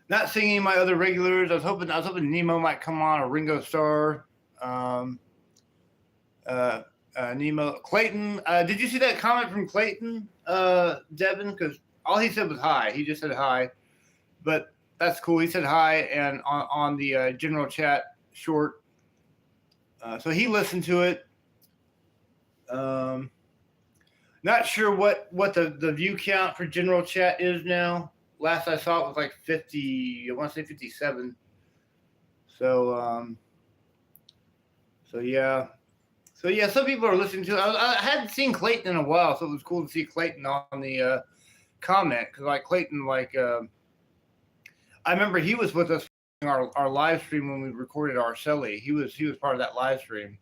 Not seeing any of my other regulars. I was hoping Nemo might come on, or Ringo Starr. Nemo, Clayton. Did you see that comment from Clayton, Devin? Because all he said was hi. He just said hi, but that's cool. He said hi, and on the general chat short. So he listened to it. Not sure what the view count for general chat is now. Last I saw it was like 50. I want to say 57. So yeah. So yeah, some people are listening to it. I hadn't seen Clayton in a while, so it was cool to see Clayton on the comment because like Clayton, I remember he was with us our live stream when we recorded Arcelli. He was part of that live stream.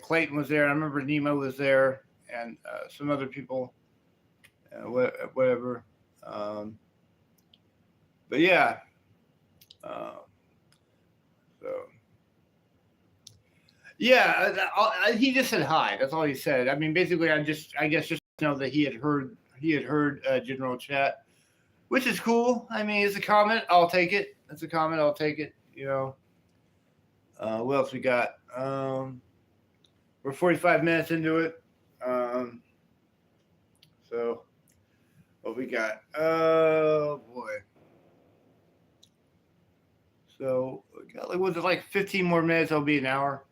Clayton was there. I remember Nemo was there, and some other people, whatever. But yeah. So Yeah, he just said hi. That's all he said. I mean, basically, I guess, just know that he had heard general chat, which is cool. I mean, it's a comment. I'll take it. It's a comment. I'll take it. You know. What else we got? We're 45 minutes into it. So what we got? Oh boy. So we got, like, was it like 15 more minutes? It'll be an hour.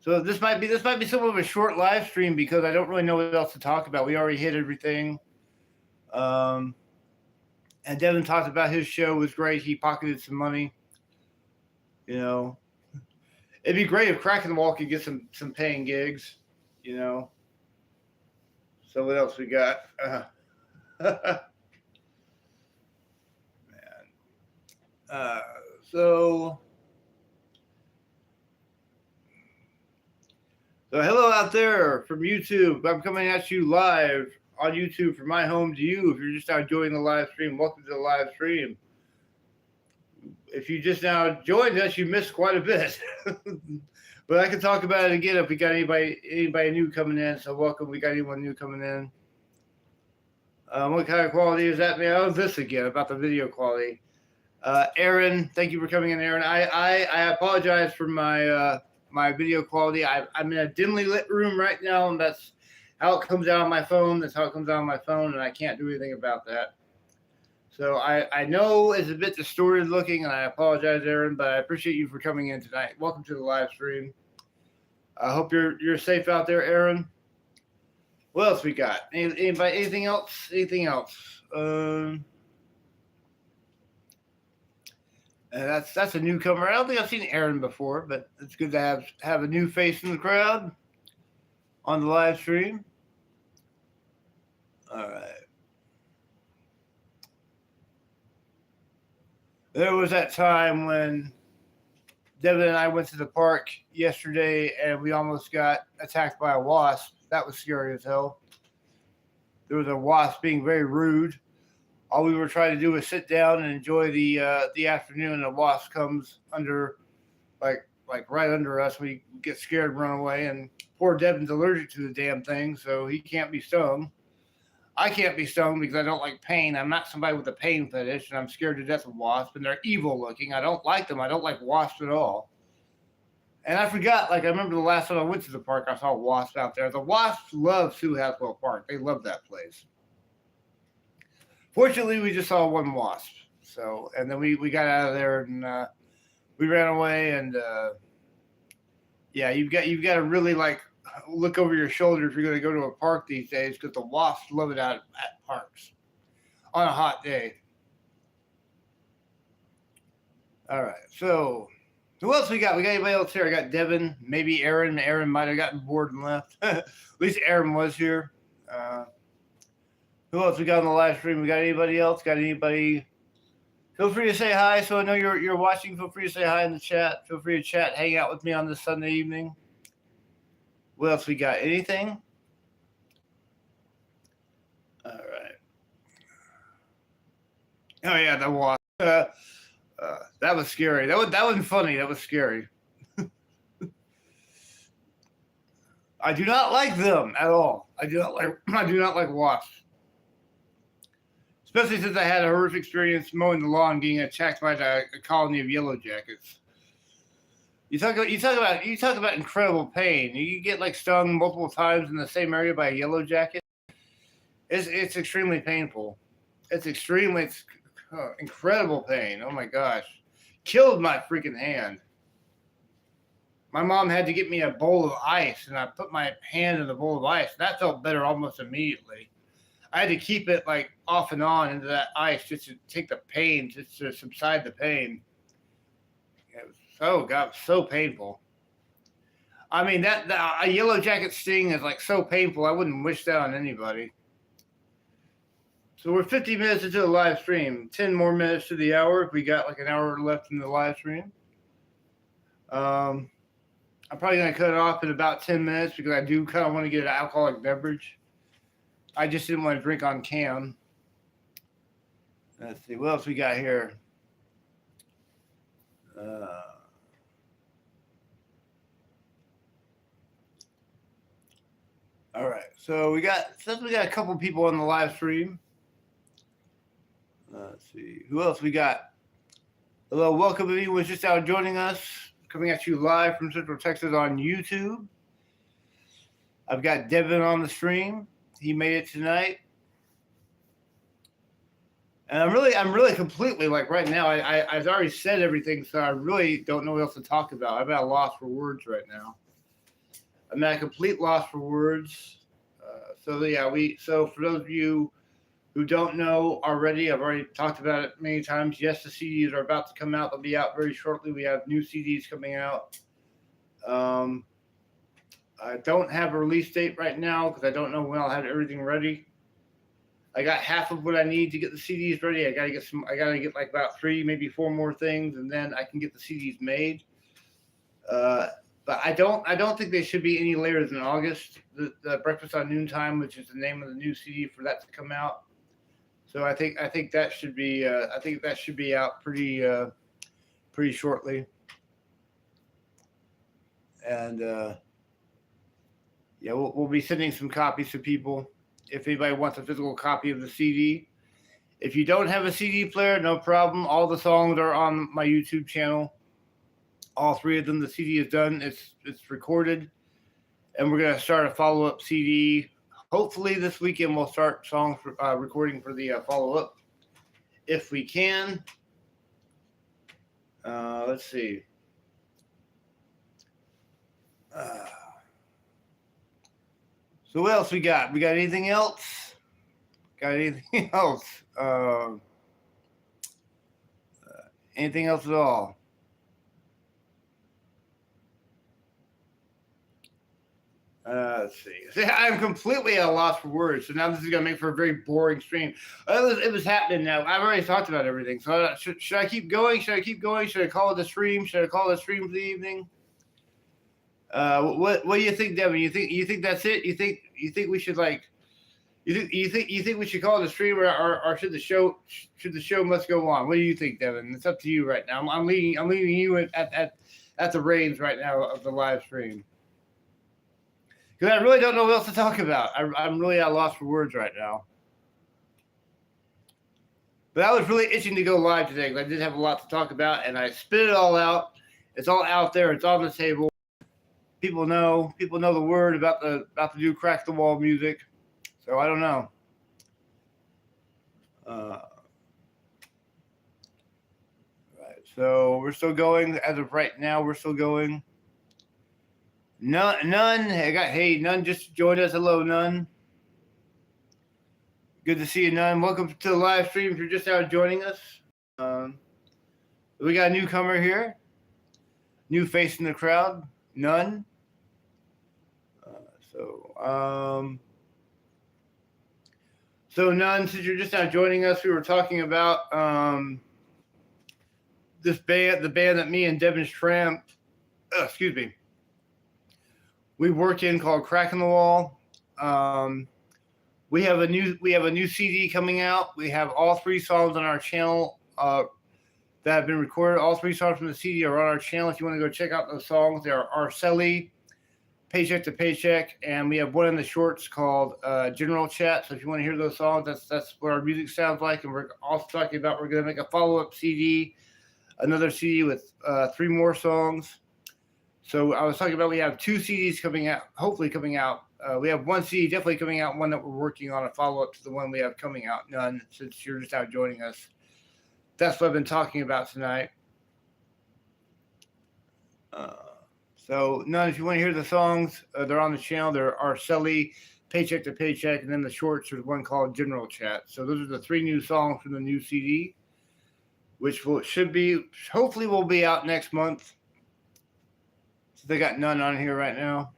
So this might be somewhat of a short live stream because I don't really know what else to talk about. We already hit everything. And Devin talked about his show was great. He pocketed some money. You know, it'd be great if Cracking the Wall could get some paying gigs. You know. So what else we got? Man. So hello out there from YouTube. I'm coming at you live on YouTube from my home to you. If you're just now joining the live stream, welcome to the live stream. If you just now joined us, you missed quite a bit. But I can talk about it again if we got anybody new coming in. So welcome. We got anyone new coming in. What kind of quality is that, man? Oh, this again about the video quality. Aaron, thank you for coming in, Aaron. I apologize for my my video quality. I'm in a dimly lit room right now, and that's how it comes out on my phone. That's how it comes out on my phone, and I can't do anything about that. So I know it's a bit distorted looking, and I apologize, Aaron, but I appreciate you for coming in tonight. Welcome to the live stream. I hope you're safe out there, Aaron. What else we got? Anybody? Anything else? Anything else? That's a newcomer. I don't think I've seen Aaron before, but it's good to have a new face in the crowd on the live stream. All right. There was that time when Devin and I went to the park yesterday and we almost got attacked by a wasp. That was scary as hell. There was a wasp being very rude. All we were trying to do was sit down and enjoy the afternoon, and a wasp comes under, like right under us. We get scared and run away, and poor Devin's allergic to the damn thing, so he can't be stung. I can't be stung because I don't like pain. I'm not somebody with a pain fetish, and I'm scared to death of wasps, and they're evil looking. I don't like them. I don't like wasps at all. And I forgot, I remember the last time I went to the park, I saw wasps out there. The wasps love Sue Hathaway Park. They love that place. Fortunately, we just saw one wasp. So, and then we got out of there and we ran away. And yeah, you've got to really look over your shoulder if you're going to go to a park these days, because the wasps love it out at parks on a hot day. All right, so who else we got? We got anybody else here? I got Devin, maybe Aaron. Aaron might have gotten bored and left. At least Aaron was here. Who else we got on the live stream? We got anybody else? Got anybody? Feel free to say hi. So I know you're watching. Feel free to say hi in the chat. Feel free to chat. Hang out with me on this Sunday evening. What else we got? Anything? All right. Oh yeah, that wasp. That was scary. That wasn't funny. That was scary. I do not like them at all. I do not like wasps. Especially since I had a horrific experience mowing the lawn, getting attacked by a colony of yellow jackets. You talk about incredible pain. You get stung multiple times in the same area by a yellow jacket. It's extremely painful. It's incredible pain. Oh my gosh, killed my freaking hand. My mom had to get me a bowl of ice, and I put my hand in the bowl of ice. That felt better almost immediately. I had to keep it off and on into that ice just to take the pain, just to subside the pain. It was so painful. I mean, a yellow jacket sting is so painful. I wouldn't wish that on anybody. So we're 50 minutes into the live stream. 10 more minutes to the hour. If we got an hour left in the live stream. I'm probably going to cut it off in about 10 minutes because I do kind of want to get an alcoholic beverage. I just didn't want to drink on cam. Let's see. What else we got here? All right. So since we got a couple people on the live stream. Let's see. Who else we got? Hello, welcome if anyone just out joining us. Coming at you live from Central Texas on YouTube. I've got Devin on the stream. He made it tonight. And I'm really completely, like, right now, I've already said everything, so I really don't know what else to talk about. I'm at a loss for words right now. I'm at a complete loss for words. So for those of you who don't know already, I've already talked about it many times. Yes, the CDs are about to come out. They'll be out very shortly. We have new CDs coming out. I don't have a release date right now because I don't know when I'll have everything ready. I got half of what I need to get the CDs ready. I gotta get like about 3, maybe 4 more things, and then I can get the CDs made. But I don't think they should be any later than August. The Breakfast on Noontime, which is the name of the new CD for that to come out. So I think that should be out pretty shortly. And yeah, we'll be sending some copies to people if anybody wants a physical copy of the CD. If you don't have a CD player, no problem. All the songs are on my YouTube channel. All 3 of them. The CD is done. It's recorded, and we're gonna start a follow-up CD. Hopefully this weekend we'll start recording for the follow-up if we can. Let's see. So what else we got? We got anything else? Anything else at all? Let's see. I'm completely at a loss for words. So now this is going to make for a very boring stream. It was happening now. I've already talked about everything. So should I keep going? Should I call it a stream? Should I call it a stream for the evening? What do you think, Devin? You think that's it? You think we should you think we should call it a stream, or should the show must go on? What do you think, Devin? It's up to you right now. I'm leaving you at the reins right now of the live stream. Because I really don't know what else to talk about. I'm really at a loss for words right now. But I was really itching to go live today because I did have a lot to talk about, and I spit it all out. It's all out there. It's on the table. People know the word about the new Crack the Wall music. So I don't know. Right. So we're still going as of right now. We're still going. None. None just joined us. Hello, None. Good to see you, None. Welcome to the live stream. If you're just out joining us, we got a newcomer here, new face in the crowd, None. So None, since you're just now joining us, we were talking about this band, the band that me and Devin Schramm, we work in called Cracking the Wall. We have a new CD coming out. We have all 3 songs on our channel that have been recorded. All 3 songs from the CD are on our channel. If you want to go check out those songs, they are Arcelli, Paycheck to Paycheck, and we have one in the shorts called General Chat. So if you want to hear those songs, that's what our music sounds like. And we're also talking about we're going to make a follow-up CD, another CD with 3 more songs. So I was talking about we have 2 CDs coming out, hopefully coming out. We have 1 CD definitely coming out, one that we're working on, a follow-up to the one we have coming out. None, since you're just out joining us. That's what I've been talking about tonight. So None, if you want to hear the songs, they're on the channel. They're Arcelli, Paycheck to Paycheck, and then the shorts, there's one called General Chat. So those are the 3 new songs from the new CD, which hopefully will be out next month. So they got None on here right now.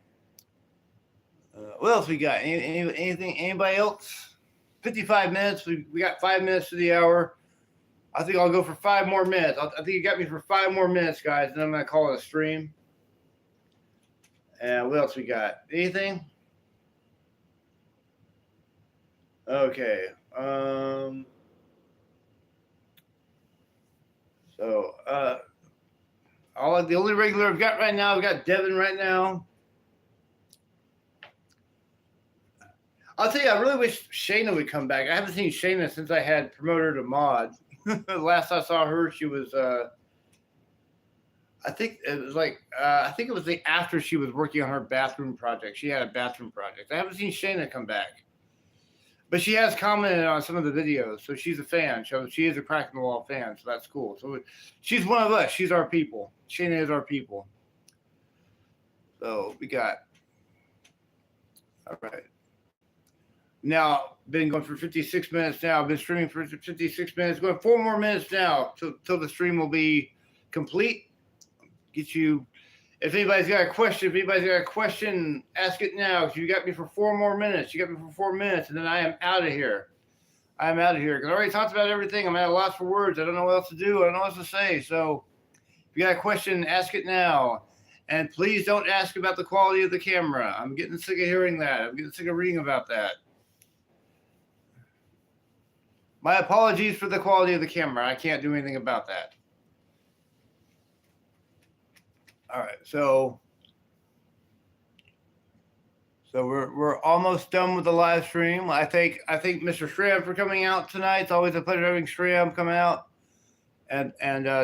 What else we got? Anything? Anybody else? 55 minutes. We got 5 minutes to the hour. I think I'll go for 5 more minutes. I think you got me for 5 more minutes, guys. And then I'm going to call it a stream. And what else we got? Anything? Okay. The only regular I've got right now, I've got Devin right now. I'll tell you, I really wish Shayna would come back. I haven't seen Shayna since I had promoted her to mod. Last I saw her, she was I think it was like I think it was the after she was working on her bathroom project. She had a bathroom project. I haven't seen Shayna come back, but she has commented on some of the videos, so she's a fan. So she is a Crack in the Wall fan, so that's cool. So she's one of us. She's our people. Shayna is our people. So we got all right. Now been going for 56 minutes now. I've been streaming for 56 minutes. Going 4 more minutes now till the stream will be complete. Get you. If anybody's got a question, ask it now. You got me for 4 more minutes. You got me for 4 minutes, and then I am out of here. Because I already talked about everything. I'm at a loss for words. I don't know what else to do. I don't know what else to say. So if you got a question, ask it now. And please don't ask about the quality of the camera. I'm getting sick of hearing that. I'm getting sick of reading about that. My apologies for the quality of the camera. I can't do anything about that. All right, so we're almost done with the live stream. I thank Mr. Shram for coming out tonight. It's always a pleasure having Shram come out and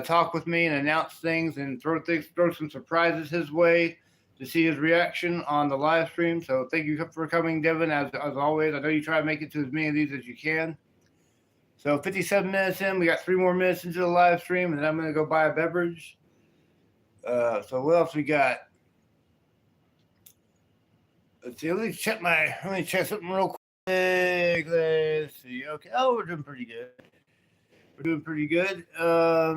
talk with me and announce things and throw some surprises his way to see his reaction on the live stream. So thank you for coming, Devin, as always. I know you try to make it to as many of these as you can. So 57 minutes in, we got 3 more minutes into the live stream, and then I'm going to go buy a beverage. So what else we got? Let's see. Let me check something real quick. Let's see. Okay. Oh, we're doing pretty good. All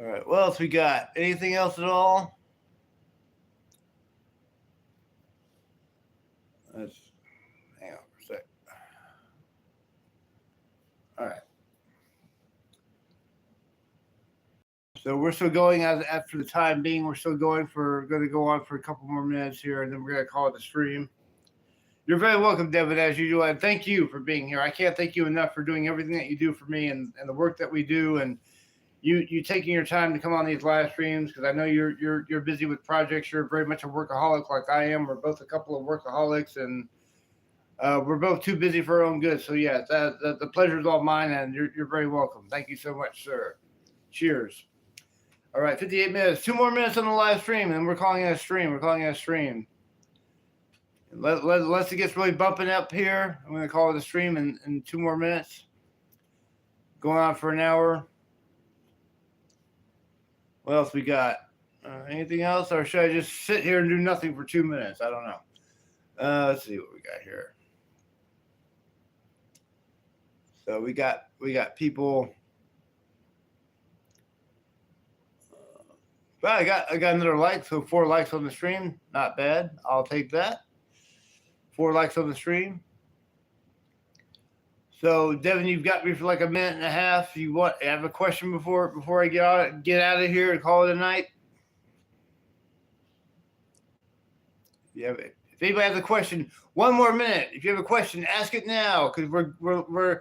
right. What else we got? Anything else at all? Let's hang on for a sec. All right. So we're still going after the time being. We're still going to go on for a couple more minutes here, and then we're going to call it a stream. You're very welcome, Devin, as usual, and thank you for being here. I can't thank you enough for doing everything that you do for me and the work that we do, and you taking your time to come on these live streams, because I know you're busy with projects. You're very much a workaholic like I am. We're both a couple of workaholics, and we're both too busy for our own good. So yeah, the pleasure is all mine, and you're very welcome. Thank you so much, sir. Cheers. All right, 58 minutes. 2 more minutes on the live stream, and we're calling it a stream. Unless it gets really bumping up here, I'm going to call it a stream in 2 more minutes. Going on for an hour. What else we got? Anything else? Or should I just sit here and do nothing for 2 minutes? I don't know. Let's see what we got here. So we got people. Well, I got another like, so 4 likes on the stream. Not bad. I'll take that. 4 likes on the stream. So Devin, you've got me for like a minute and a half. You have a question before I get out of here and call it a night? Yeah. If anybody has a question, 1 more minute. If you have a question, ask it now, because we're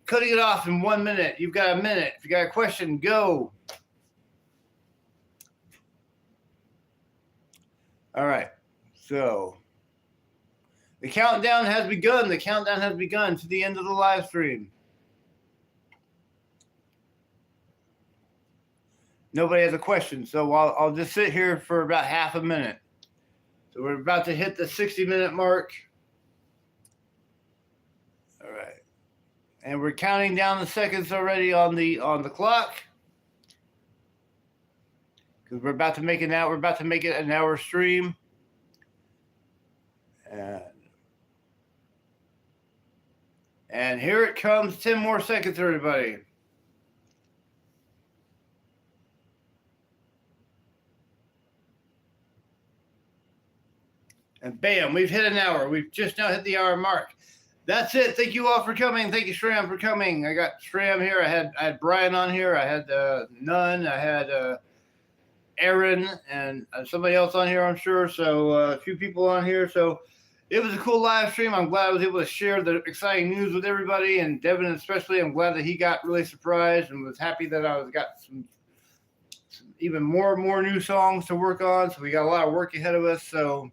cutting it off in 1 minute. You've got a minute. If you got a question, go. All right, so the countdown has begun. The countdown has begun to the end of the live stream. Nobody has a question, so I'll just sit here for about half a minute. So we're about to hit the 60-minute mark. All right, and we're counting down the seconds already on the clock, because we're about to make it now. We're about to make it an hour stream. And here it comes. 10 more seconds, everybody. And bam, we've hit an hour. We've just now hit the hour mark. That's it. Thank you all for coming. Thank you, Shram, for coming. I got Shram here. I had Brian on here. I had Nunn. I had Aaron and somebody else on here, I'm sure. So a few people on here. So it was a cool live stream. I'm glad I was able to share the exciting news with everybody, and Devin especially. I'm glad that he got really surprised and was happy that I got some even more new songs to work on. So we got a lot of work ahead of us. So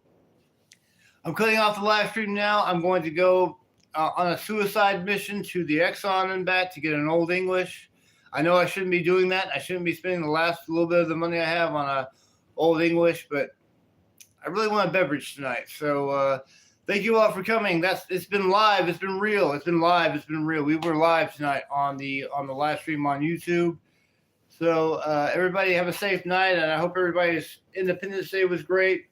I'm cutting off the live stream now. I'm going to go on a suicide mission to the Exxon and back to get an Old English. I know I shouldn't be doing that. I shouldn't be spending the last little bit of the money I have on a Old English, but I really want a beverage tonight. So thank you all for coming. It's been live. It's been real. It's been live. It's been real. We were live tonight on the live stream on YouTube. So everybody have a safe night, and I hope everybody's Independence Day was great.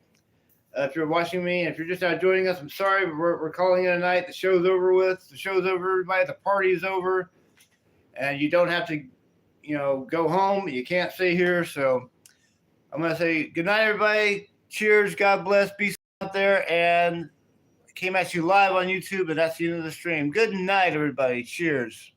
If you're watching me, and if you're just not joining us, I'm sorry, but we're calling it a night. The show's over with. The show's over, everybody. The party's over. And you don't have to, go home. You can't stay here. So I'm going to say good night, everybody. Cheers. God bless. Be safe out there. And I came at you live on YouTube, and that's the end of the stream. Good night, everybody. Cheers.